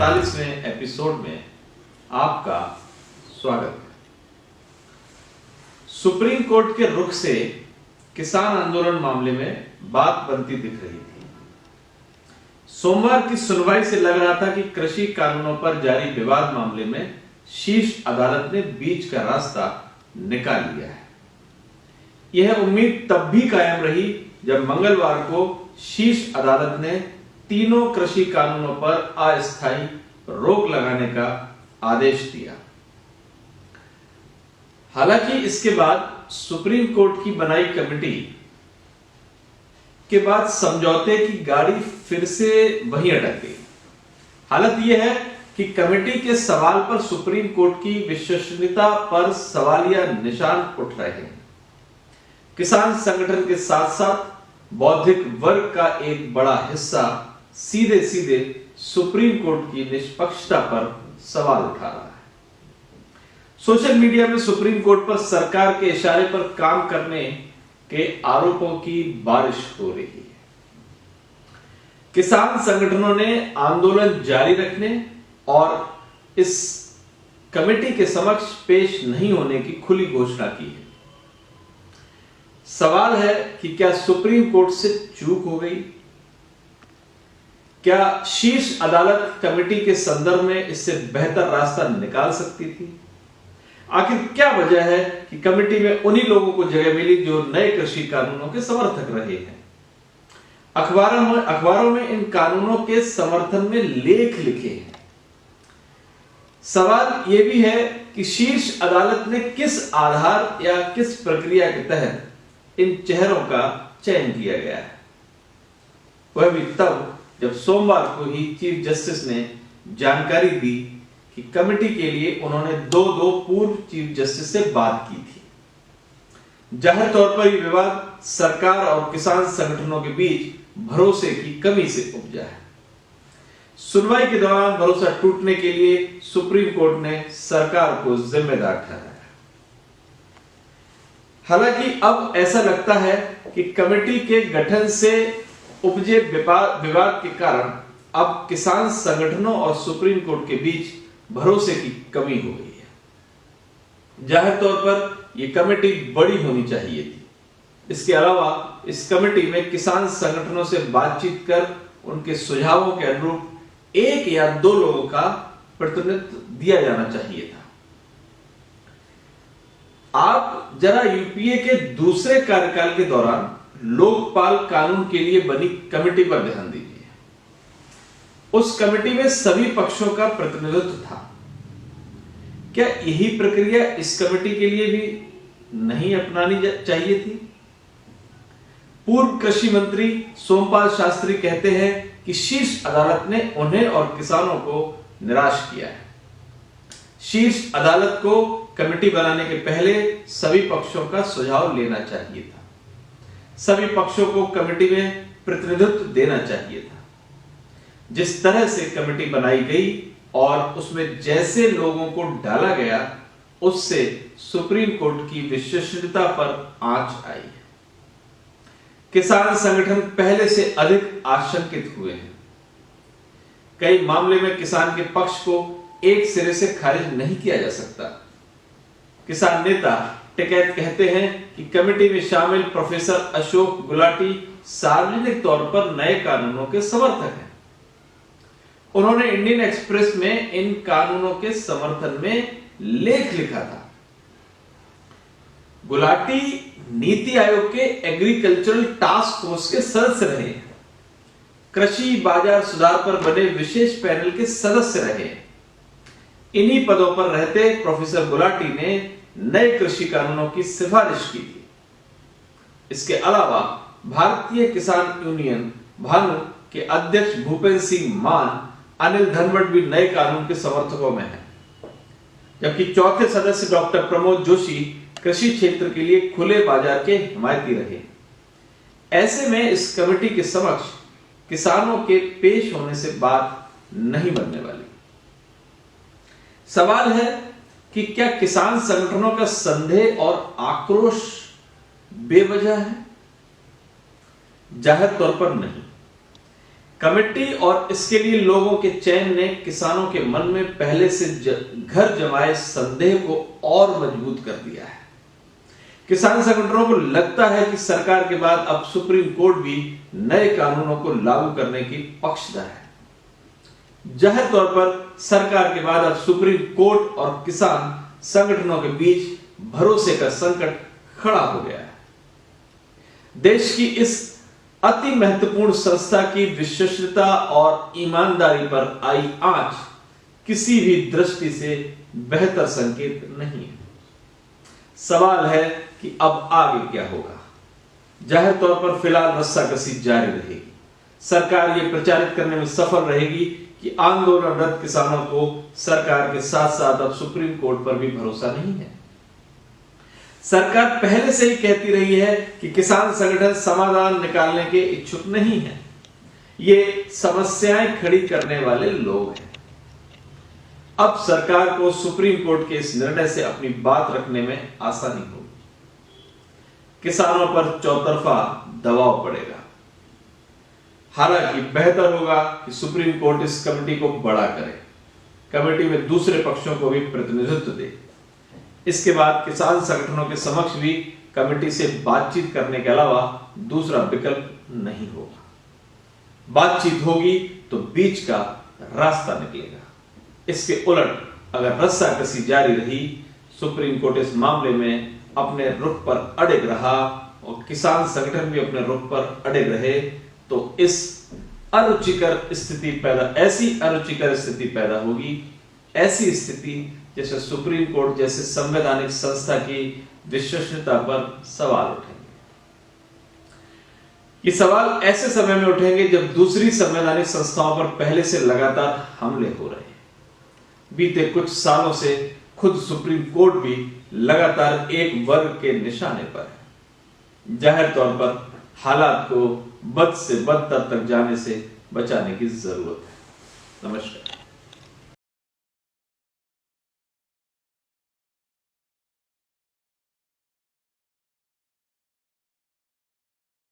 45वें episode में आपका स्वागत है। सुप्रीम कोर्ट के रुख से किसान आंदोलन मामले में बात बनती दिख रही थी। सोमवार की सुनवाई से लग रहा था कि कृषि कानूनों पर जारी विवाद मामले में शीर्ष अदालत ने बीच का रास्ता निकाल लिया है। यह उम्मीद तब भी कायम रही जब मंगलवार को शीर्ष अदालत ने तीनों कृषि कानूनों पर अस्थायी रोक लगाने का आदेश दिया। हालांकि इसके बाद सुप्रीम कोर्ट की बनाई कमेटी के बाद समझौते की गाड़ी फिर से वहीं अटक गई। हालत यह है कि कमेटी के सवाल पर सुप्रीम कोर्ट की विश्वसनीयता पर सवालिया निशान उठ रहे हैं। किसान संगठन के साथ साथ बौद्धिक वर्ग का एक बड़ा हिस्सा सीधे सीधे सुप्रीम कोर्ट की निष्पक्षता पर सवाल उठा रहा है। सोशल मीडिया में सुप्रीम कोर्ट पर सरकार के इशारे पर काम करने के आरोपों की बारिश हो रही है। किसान संगठनों ने आंदोलन जारी रखने और इस कमेटी के समक्ष पेश नहीं होने की खुली घोषणा की है। सवाल है कि क्या सुप्रीम कोर्ट से चूक हो गई? क्या शीर्ष अदालत कमेटी के संदर्भ में इससे बेहतर रास्ता निकाल सकती थी? आखिर क्या वजह है कि कमेटी में उन्हीं लोगों को जगह मिली जो नए कृषि कानूनों के समर्थक रहे हैं? अखबारों में इन कानूनों के समर्थन में लेख लिखे हैं। सवाल यह भी है कि शीर्ष अदालत ने किस आधार या किस प्रक्रिया के तहत इन चेहरों का चयन किया गया है, वह भी तब जब सोमवार को ही चीफ जस्टिस ने जानकारी दी कि कमेटी के लिए उन्होंने दो पूर्व चीफ जस्टिस से बात की थी। जाहिर तौर पर यह विवाद सरकार और किसान संगठनों के बीच भरोसे की कमी से उपजा है। सुनवाई के दौरान भरोसा टूटने के लिए सुप्रीम कोर्ट ने सरकार को जिम्मेदार ठहराया। हालांकि अब ऐसा लगता है कि कमेटी के गठन से उपजे विवाद के कारण अब किसान संगठनों और सुप्रीम कोर्ट के बीच भरोसे की कमी हो गई है। जाहिर तौर पर यह कमेटी बड़ी होनी चाहिए थी। इसके अलावा इस कमेटी में किसान संगठनों से बातचीत कर उनके सुझावों के अनुरूप एक या दो लोगों का प्रतिनिधित्व दिया जाना चाहिए था। आप जरा यूपीए के दूसरे कार्यकाल के दौरान लोकपाल कानून के लिए बनी कमेटी पर ध्यान दीजिए। उस कमेटी में सभी पक्षों का प्रतिनिधित्व था। क्या यही प्रक्रिया इस कमेटी के लिए भी नहीं अपनानी चाहिए थी? पूर्व कृषि मंत्री सोमपाल शास्त्री कहते हैं कि शीर्ष अदालत ने उन्हें और किसानों को निराश किया है। शीर्ष अदालत को कमेटी बनाने के पहले सभी पक्षों का सुझाव लेना चाहिए था। सभी पक्षों को कमेटी में प्रतिनिधित्व देना चाहिए था। जिस तरह से कमेटी बनाई गई और उसमें जैसे लोगों को डाला गया, उससे सुप्रीम कोर्ट की विश्वसनीयता पर आंच आई है। किसान संगठन पहले से अधिक आशंकित हुए हैं। कई मामले में किसान के पक्ष को एक सिरे से खारिज नहीं किया जा सकता। किसान नेता टिकैत कहते हैं कि कमेटी में शामिल प्रोफेसर अशोक गुलाटी सार्वजनिक तौर पर नए कानूनों के समर्थक हैं। उन्होंने इंडियन एक्सप्रेस में इन कानूनों के समर्थन में लेख लिखा था। गुलाटी नीति आयोग के एग्रीकल्चरल टास्क फोर्स के सदस्य रहे हैं। कृषि बाजार सुधार पर बने विशेष पैनल के सदस्य रहे हैं। इन्हीं पदों पर रहते प्रोफेसर गुलाटी ने नए कृषि कानूनों की सिफारिश की थी। इसके अलावा भारतीय किसान यूनियन भानु के अध्यक्ष भूपेंद्र सिंह मान, अनिल धनवट भी नए कानून के समर्थकों में हैं। जबकि चौथे सदस्य डॉक्टर प्रमोद जोशी कृषि क्षेत्र के लिए खुले बाजार के हिमायती रहे। ऐसे में इस कमेटी के समक्ष किसानों के पेश होने से बात नहीं बनने वाली। सवाल है कि क्या किसान संगठनों का संदेह और आक्रोश बेवजह है? जाहिर तौर पर नहीं। कमेटी और इसके लिए लोगों के चयन ने किसानों के मन में पहले से घर जमाए संदेह को और मजबूत कर दिया है। किसान संगठनों को लगता है कि सरकार के बाद अब सुप्रीम कोर्ट भी नए कानूनों को लागू करने की पक्षधर है। जाहिर तौर पर सरकार के बाद अब सुप्रीम कोर्ट और किसान संगठनों के बीच भरोसे का संकट खड़ा हो गया है। देश की इस अति महत्वपूर्ण संस्था की विश्वसनीयता और ईमानदारी पर आई आंच किसी भी दृष्टि से बेहतर संकेत नहीं है। सवाल है कि अब आगे क्या होगा। जाहिर तौर पर फिलहाल रस्साकसी जारी रहेगी। सरकार ये प्रचारित करने में सफल रहेगी कि आंदोलनरत किसानों को सरकार के साथ साथ अब सुप्रीम कोर्ट पर भी भरोसा नहीं है। सरकार पहले से ही कहती रही है कि किसान संगठन समाधान निकालने के इच्छुक नहीं है। ये समस्याएं खड़ी करने वाले लोग हैं। अब सरकार को सुप्रीम कोर्ट के इस निर्णय से अपनी बात रखने में आसानी होगी। किसानों पर चौतरफा दबाव पड़ेगा। हालांकि बेहतर होगा कि सुप्रीम कोर्ट इस कमेटी को बड़ा करे, कमेटी में दूसरे पक्षों को भी प्रतिनिधित्व दे। इसके बाद किसान संगठनों के समक्ष भी कमेटी से बातचीत करने के अलावा दूसरा विकल्प नहीं होगा। बातचीत होगी तो बीच का रास्ता निकलेगा। इसके उलट अगर रस्साकसी जारी रही, सुप्रीम कोर्ट इस मामले में अपने रुख पर अड़िग रहा और किसान संगठन भी अपने रुख पर अड़िग रहे, तो इस ऐसी अरुचिकर स्थिति पैदा होगी। ऐसी स्थिति जैसे सुप्रीम कोर्ट जैसे संवैधानिक संस्था की विश्वसनीयता पर सवाल उठेंगे। ये सवाल ऐसे समय में उठेंगे जब दूसरी संवैधानिक संस्थाओं पर पहले से लगातार हमले हो रहे हैं। बीते कुछ सालों से खुद सुप्रीम कोर्ट भी लगातार एक वर्ग के निशाने पर है। जाहिर तौर पर हालात को बद से बदतर तक जाने से बचाने की जरूरत है। नमस्कार।